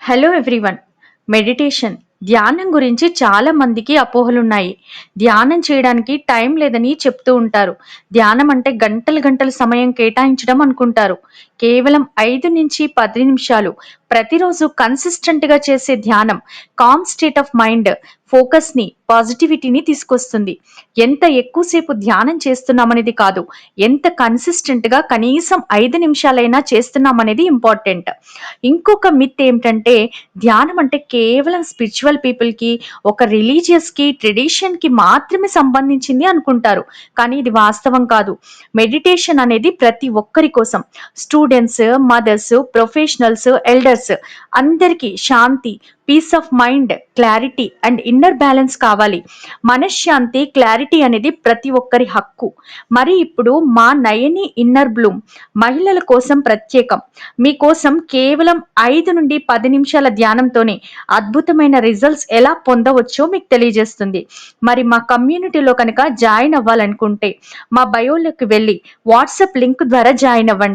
Hello everyone. Meditation ధ్యానం గురించి చాలా మందికి అపోహలున్నాయి. ధ్యానం చేయడానికి టైం లేదని చెప్తూ ఉంటారు. ధ్యానం అంటే గంటలు గంటల సమయం కేటాయించడం అనుకుంటారు. కేవలం 5 నుంచి 10 నిమిషాలు ప్రతిరోజు కన్సిస్టెంట్గా చేసే ధ్యానం కామ్ స్టేట్ ఆఫ్ మైండ్, ఫోకస్ని, పాజిటివిటీని తీసుకొస్తుంది. ఎంత ఎక్కువసేపు ధ్యానం చేస్తున్నామనేది కాదు, ఎంత కన్సిస్టెంట్గా కనీసం 5 నిమిషాలైనా చేస్తున్నామనేది ఇంపార్టెంట్. ఇంకొక మిత్ ఏంటంటే ధ్యానం అంటే కేవలం స్పిరిచువల్ పీపుల్ కి, ఒక రిలీజియస్ కి, ట్రెడిషన్ కి మాత్రమే సంబంధించింది అనుకుంటారు. కానీ ఇది వాస్తవం కాదు. మెడిటేషన్ అనేది ప్రతి ఒక్కరి కోసం, స్టూడెంట్స్, మదర్స్, ప్రొఫెషనల్స్, ఎల్డర్స్ అందరికీ శాంతి, peace of mind, clarity and inner balance కావాలి. మనశ్శాంతి, క్లారిటీ అనేది ప్రతి ఒక్కరి హక్కు. మరి ఇప్పుడు మా నయని ఇన్నర్ బ్లూమ్ మహిళల కోసం ప్రత్యేకం. మీకోసం కేవలం 5 నుండి 10 నిమిషాల ధ్యానంతోనే అద్భుతమైన రిజల్ట్స్ ఎలా పొందవచ్చో మీకు తెలియజేస్తుంది. మరి మా కమ్యూనిటీలో కనుక జాయిన్ అవ్వాలనుకుంటే మా బయోలోకి వెళ్ళి వాట్సాప్ లింక్ ద్వారా జాయిన్ అవ్వండి.